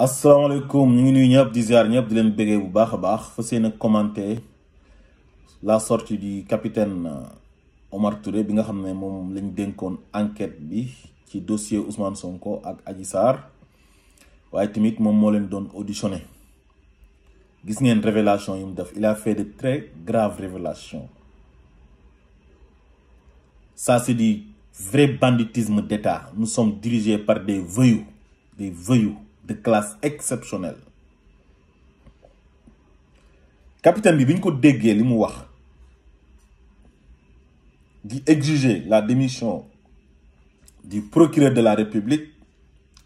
asalaamaaleykum ñu ngi nuyu ñëpp di ziar ñëpp di leen bëggee bu baax a baax fas yéene commenter la sortie du capitaine Omar Touré bi nga xam ne moom lañ dénkoon enquête bi ci dossier Ousmane Sonko ak Adji Sarr waaye tamit moom moo leen doon auditionné gis ngeen révélation yu mu def il a fait de très graves révélations. Ça c'est du vrai banditisme d'État. Nous sommes dirigés par des voyous de classe exceptionnelle. Capitaine bi biñ ko déggee li mu wax di exiger la démission du procureur de la République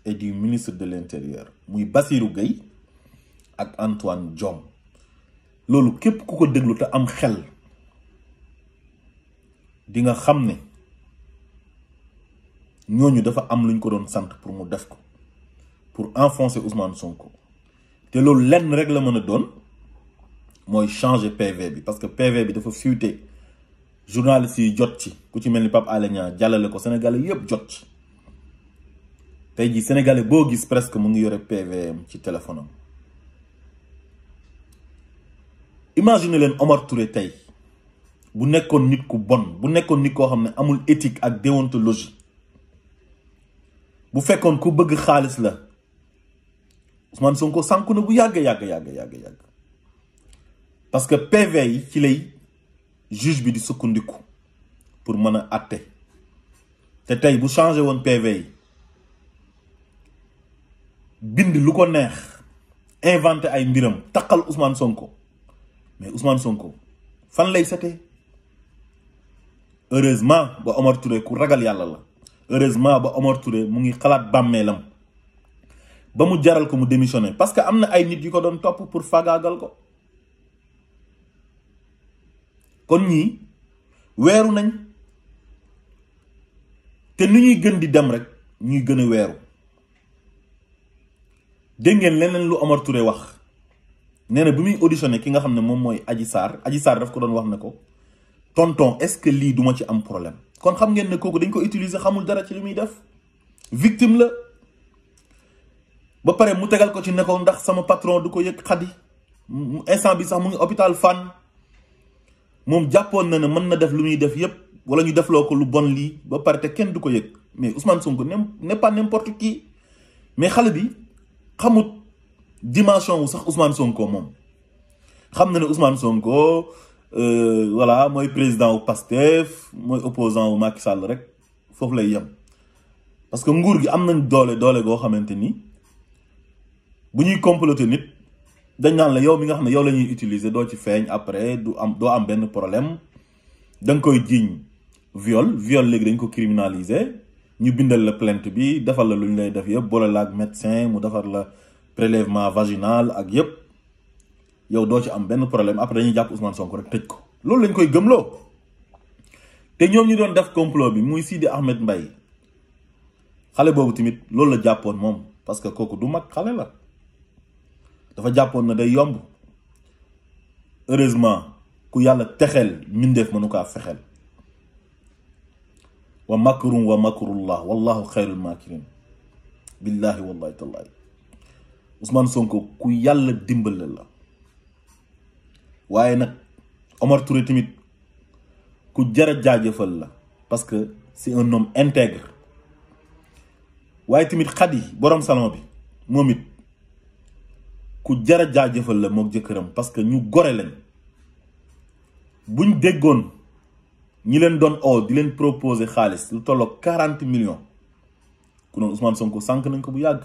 et du ministre de l'Intérieur muy Bassirou Gueye ak Antoine Diome loolu képp ku ko déglu te am xel di nga xam ne ñooñu dafa am luñ ko doon sant pour mu def ko pour enfoncer Ousmane Sonko te loolu lenn rek la mën a doon mooy changer PV bi parce que PV bi dafa fuité journaliste yi jot ci ku ci mel ni Pape Alé Niang jàllale ko sénégalais yëpp jot ci tey jii sénégalais boo gis presque mu ngi yore PV ci téléphone am. Imagine leen Omar Touré tey bu nekkoon nit ku bon bu nekkoon nit koo xam ne amul éthique ak déontologie bu fekkoon ku bëgg xaalis la Ousmane Sonko sànku na bu yàgg parce que PV yi ci lay juge bi di sukkandiku pour mën a àtte te tey bu changé woon PV yi bind lu ko neex inventé ay mbiram takkal Ousmane Sonko mais Ousmane Sonko fan lay setee heureusement ba Omar Touré ku ragal yàlla la heureusement ba Omar Touré mu ngi xalaat bàmmeelam ba mu jaral ko mu démissionné parce que am na ay nit yu ko doon topp pour fagaagal ko kon ñii weeru nañ te nu ñuy gën di dem rek ñuy gën a weeru dégg ngeen leneen lu Omar Touré wax nee na bi muy auditionné ki nga xam ne moom mooy Adji Sarr daf ko doon wax ne ko tonton est-ce que lii duma ci am problème kon xam ngeen ne kooku dañ ko utiliser xamul dara ci li muy def victime la ba pare mu tegal ko ci ne ko ndax sama patron du ko yëg xadi instant bi sax mu ngi hôpital Fann moom jàppoon na ne mën na def lu muy def yépp wala ñu defloo ko lu bon lii ba pare te kenn du ko yëg mais Ousmane Sonko n'est pas n'importe qui mais xale bi xamut dimension wu sax Ousmane Sonko moom xam na ne Ousmane Sonko voilà mooy président wu Pastef mooy opposant wu Macky Sall rek foofu lay yem parce que nguur gi am nañ doole goo xamante ni bu ñuy comploter nit dañ naan la yow mi nga xam ne yow la ñuy utiliser doo ci feeñ après doo am benn problème da nga koy jiiñ viol léegi dañ ko criminaliser ñu bindal la plainte bi defal la lu ñu lay def yëpp boole la ak médecin mu defar la prélèvement vaginal ak yëpp yow doo ci am benn problème après dañuy jàpp Ousmane Sonko rek tëj ko loolu lañ koy gëmloo te ñoom ñu doon def complot bi muy Sidi Ahmed Mbaye xale boobu tamit loolu la jàppoon moom parce que kooku du mag xale la dafa jàppoon na day yomb heureusement ku yàlla texeel mindeef mënu kaa fexeel wa makrum wa makrullah wallahu xayrul makirin billahi wallahi tallahi Ousmane Sonko ku yàlla dimbale la waaye nag Omar Touré tamit ku jara jaajëfal la parce que c'est un homme intègre waaye tamit Khady borom salon bi moom it ku jara jaajëfal la mook jëkkëram parce que ñu gore lañ buñ déggoon ñi leen doon oo di leen proposer xaalis lu tolloog 40 millions ku noonu Ousmane Sonko sànk nañ ko bu yàgg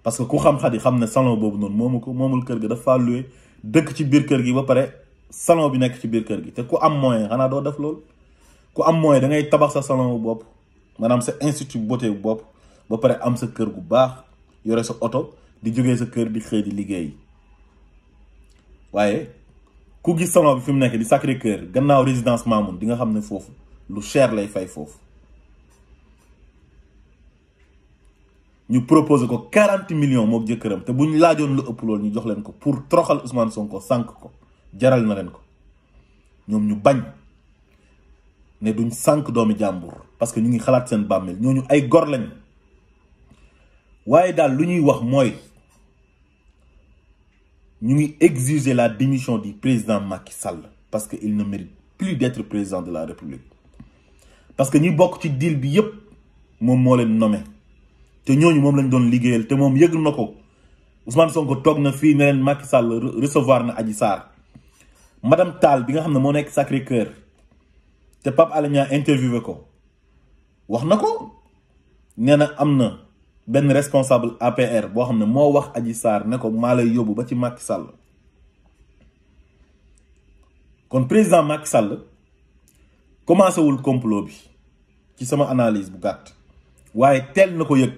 parce que ku xam Khady xam ne salon boobu noonu moomul kër gi dafa loué dëkk ci biir kër gi ba pare salon bi nekk ci biir kër gi te ku am moyen xanaa doo def loolu ku am moyen da ngay tabax sa salon bu bopp maanaam sa institut beauté bu bopp ba pare am sa kër gu baax yore sa oto di jógee sa kër di xëy di liggéey waaye ku gis salon bi fi mu nekk di Sacré-Cœur gannaaw résidence Mamoun di nga xam ne foofu lu cher lay fay foofu ñu proposé ko 40 millions mook jëkkëram te bu ñu laajoon lu ëpp loolu ñu jox leen ko pour toroxal Ousmane Sonko sànk ko jaral na leen ko ñoom ñu bañ ne duñ sànk doomi jàmbur parce que ñu ngi xalaat seen bàmmeel ñooñu ay gor lañ waaye daal lu ñuy wax mooy ñu ngi exiger la démission du président Macky Sall parce que il ne mérite plus d'être président de la République parce que ñi bokk ci deal bi yépp moom moo leen nommé te ñooñu moom lañ doon liggéeyal te moom yëg na ko Ousmane Sonko toog na fii ne leen Macky Sall recevoir na Adji Sarr madame Tall bi nga xam ne moo nekk Sacré-Cœur te Pape Alé Niang interviewé ko wax na ko nee na am na benn responsable APR boo xam ne moo wax Adji Sarr ne ko maa lay yóbbu ba ci Macky Sall kon président Macky Sall commencé wul complot bi ci sama analyse bu gàtt waaye teel na ko yëg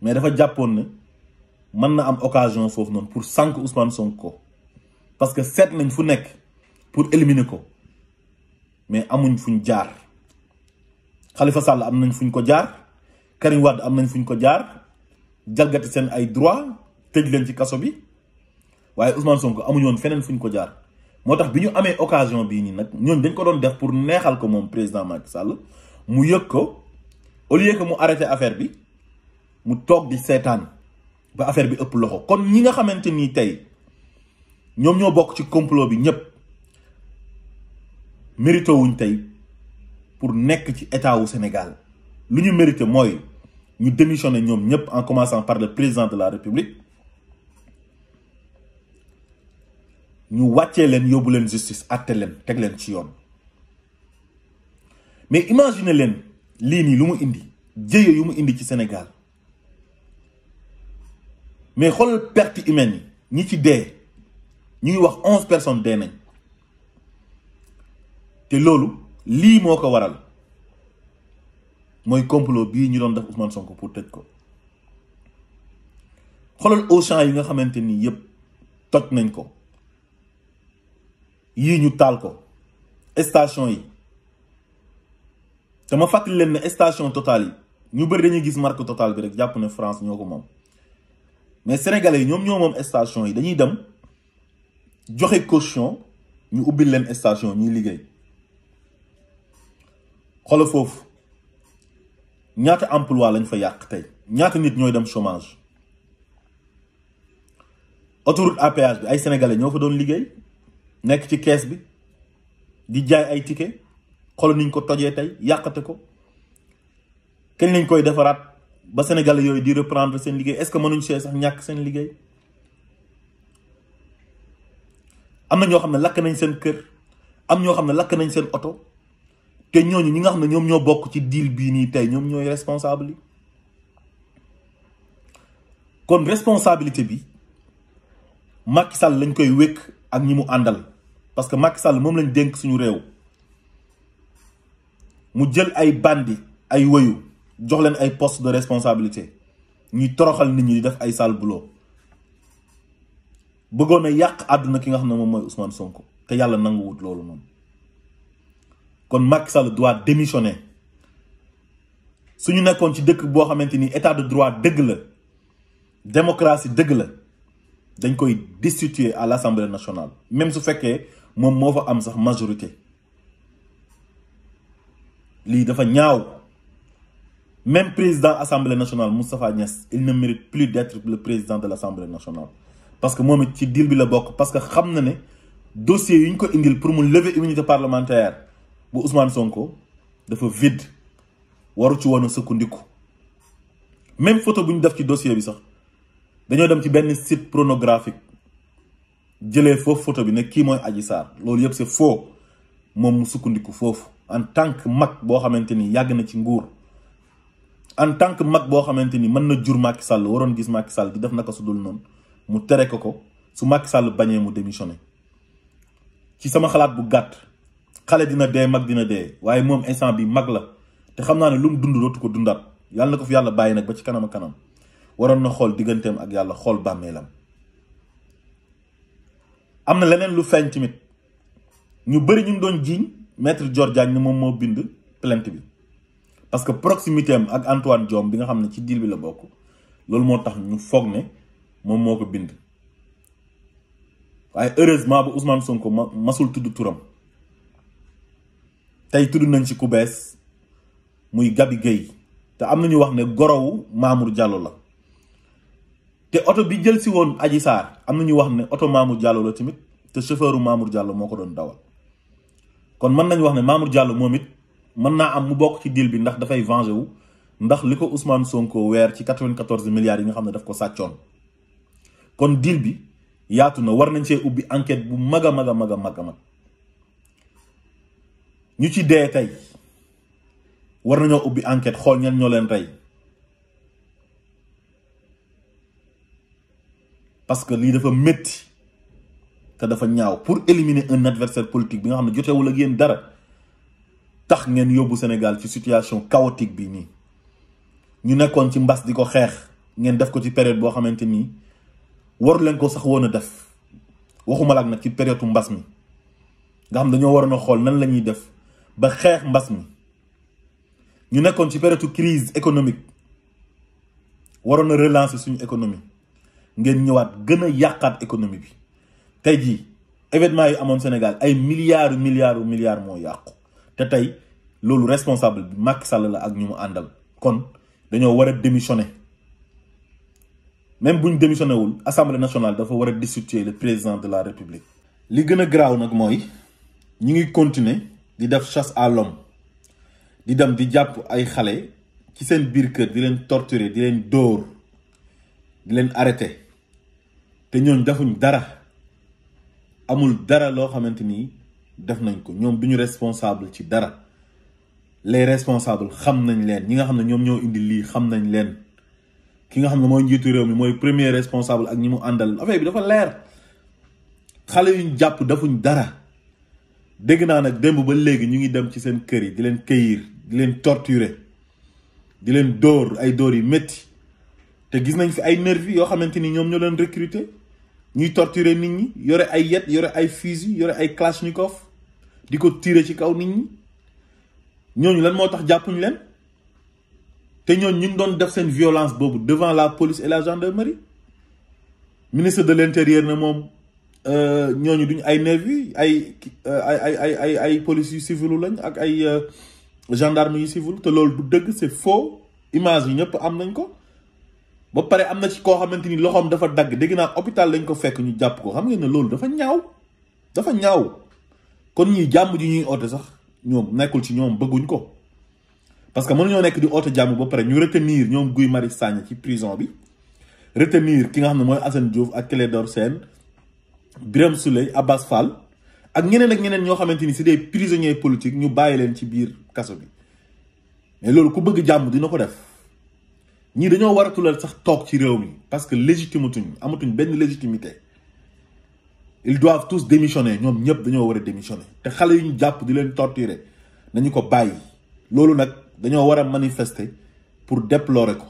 mais dafa jàppoon ne mën na am occasion foofu noonu pour sànk Ousmane Sonko parce que seet nañ fu nekk pour éliminer ko mais amuñ fuñ jaar Khalifa Sall am nañ fuñ ko jaar Karim Wade am nañ fuñ ko jaar jalgati seen ay droit tëj leen ci kaso bi waaye Ousmane Sonko amuñ woon feneen fuñ ko jaar moo tax bi ñu amee occasion bii nii nag ñooñ dañ ko doon def pour neexal ko moom président Macky Sall mu yëg ko au lieu que mu arrêté affaire bi mu toog di seetaan ba affaire bi ëpp loxo kon ñi nga xamante ni tey ñoom ñoo bokk ci complot bi ñëpp mérito wuñ tey pour nekk ci état wu Sénégal lu ñu mérité mooy ñu démissionné ñoom ñëpp en commençant par le président de la République ñu wàccee leen yóbbu leen justice àtte leen teg leen ci yoon mais imagine leen lii nii lu mu indi jëye yu mu indi ci Sénégal mais xoolal perte humaine yi ñi ci dee ñu ngi wax 11 personnes dee nañ te loolu lii moo ko waral mooy complot bii ñu doon def Ousmane Sonko pour tëj ko xoolal Auchan yi nga xamante ni yëpp toj nañ ko yii ñu taal ko station yi te ma fàttali leen ne station Total yi ñu bëri dañuy gis marque Total bi rek jàpp ne France ñoo ko moom mais sénégalais yi ñoom ñoo moom station yi dañuy dem joxe caution ñu ubbil leen station ñuy liggéey xoolal foofu ñaata emploi lañ fa yàq tey ñaata nit ñooy dem chômage autoroute à péage bi ay sénégalais ñoo fa doon liggéey nekk ci kees bi di jaay ay ticket xoolal niñ ko tojee tey yàqate ko kañ lañ koy defaraat ba sénégalais yooyu di reprendre seen liggéey est-ce que mënuñ see sax ñàkk seen liggéey am na ñoo xam ne lakk nañ seen kër am ñoo xam ne lakk nañ seen oto te ñooñu ñi nga xam ne ñoom ñoo bokk ci deal bii nii tey ñoom ñooy responsable yi kon responsabilité bi Macky Sall lañ koy wékk ak ñi mu àndal parce que Macky Sall moom lañ dénk suñu réew mu jël ay bandi ay woyu jox leen ay poste de responsabilité ñuy toroxal nit ñi di def ay sale boulot bëggoon a yàq àdduna ki nga xam ne moom mooy Ousmane Sonko te yàlla nanguwut loolu moom kon Macky Sall doit démissionner suñu nekkoon ci dëkk boo xamante ni état de droit dëgg la démocratie dëgg la dañ koy destituer à l'Assemblée nationale même su fekkee moom moo fa am sax majorité lii dafa ñaaw même président Assemblée nationale Moustapha Niasse il ne mérite plus d'être le président de l'Assemblée nationale parce que moom it ci deal bi la bokk parce que xam na ne dossier yu ñu ko indil pour mu lever immunité parlementaire bu Ousmane Sonko dafa vide waru ci woon a sukkandiku même photo bu ñu def ci dossier bi sax dañoo dem ci benn site pornographique jëlee foofu photo bi ne kii mooy Adji Sarr loolu yëpp c'est faux moom mu sukkandiku foofu en tant que mag boo xamante ni yàgg na ci nguur en tant que mag boo xamante ni mën na jur Macky Sall waroon gis Macky Sall di def naka su dul noonu mu tere ko su Macky Sall bañee mu démissionné ci sama xalaat bu gàtt xale dina dee mag dina dee waaye moom instant bi mag la te xam naa ne lu mu dund dootu ko dundaat yàlla na ko fi yàlla bàyyi nag ba ci kanam a kanam waroon na xool digganteem ak yàlla xool bàmmeelam am na leneen lu feeñ tamit ñu bëri ñu ngi doon jiiñ maître Dior Diagne ne moom moo bind plainte bi parce que proximité am ak Antoine Diome bi nga xam ne ci deal bi la bokk loolu moo tax ñu foog ne moom moo ko bind waaye heureusement ba Ousmane Sonko masul tudd turam tey tudd nañ ci ku bees muy Gabi Gueye te am na ñu wax ne gorowu Mamour Diallo la te oto bi jël si woon Adji Sarr am na ñu wax ne oto Mamour Diallo la tamit te chauffeuru Mamour Diallo moo ko doon dawal kon mën nañu wax ne Mamour Diallo moom it mën naa am mu bokk ci deal bi ndax dafay venger wu ndax li ko Ousmane Sonko weer ci 94 milliards yi nga xam ne daf ko sàccoon kon deal bi yaatu na war nañ see ubbi enquête bu mag a mag a mag a mag a mag ñu ci dee tey war nañoo ubbi enquête xool ñan ñoo leen rey parce que lii dafa métti te dafa ñaaw pour éliminer un adversaire politique bi nga xam ne jotewul ak yéen dara tax ngeen yóbbu Sénégal ci situation chaotique bi nii ñu nekkoon ci mbas di ko xeex ngeen def ko ci période boo xamante nii waru leen ko sax woon a def waxuma la ak nag ci période mbas mi nga xam dañoo waroon a xool nan la ñuy def ba xeex mbas mi ñu nekkoon ci période crise économique waroon a relancer suñu économie ngeen ñëwaat gën a yàqaat économie bi tey jii événement yi amoon Sénégal ay milliards moo yàqu te tey loolu responsable bi Macky Sall la ak ñu mu àndal kon dañoo war a démissionner même bu ñu démissionné wul assemblée nationale dafa war a destituer le président de la république. li gën a garaaw nag mooy ñu ngi continuer di def chasse à l'homme di dem di jàpp ay xale ci seen biir kër di leen torturer di leen dóor di leen arrêter te ñooñ defuñ dara amul dara loo xamante ni def nañ ko ñoom duñu responsable ci dara les responsables xam nañ leen ñi nga xam ne ñoom ñoo indi lii xam nañ leen ki nga xam ne mooy njiitu réew mi mooy premier responsable ak ñi mu àndal affaire bi dafa leer xale yuñ jàpp defuñ dara dégg naa nag démb ba léegi ñu ngi dem ci seen kër yi di leen cueillir di leen torturer di leen dóor ay dóor yu métti te gis nañ fi ay nervi yoo xamante ni ñoom ñoo leen recruter ñuy torturer nit ñi yore ay yet yore ay fusil yore ay kalachnikov di ko tirer ci kaw nit ñi ñooñu lan moo tax jàppuñ leen te ñooñu ñu ngi doon def seen violence boobu devant la police et la gendarmerie ministre de l'intérieur ne moom ñooñu duñ ay nervi ay police yu civil lañ ak ay gendarme yu civil te loolu du dëgg c'est faux image yi ñëpp am nañ ko ba pare am na ci koo xamante ni loxoom dafa dagg dégg naa hôpital lañ ko fekk ñu jàpp ko xam ngeen ne loolu dafa ñaaw kon ñii jàmm ji ñuy oote sax ñoom nekkul ci ñoom bëgguñ ko parce que mënuñoo nekk di oote jàmm ba pare ñu retenir ñoom Guy Marius Sagna ci prison bi retenir ki nga xam ne mooy Assane Diouf ak Clédor Sène Birame Souleye Abbas Fall ak ñeneen ñoo xamante ni c'est des prisonniers politiques ñu bàyyi leen ci biir kaso bi mais loolu ku bëgg jàmm dina ko def ñii dañoo waratulal sax toog ci réew mi parce que amatuñ benn légitimité ils doivent tous démissionner ñoom ñëpp dañoo war a démissionner te xale yu ñu jàpp di leen torturer nañu ko bàyyi loolu nag dañoo war a manifester pour déplorer ko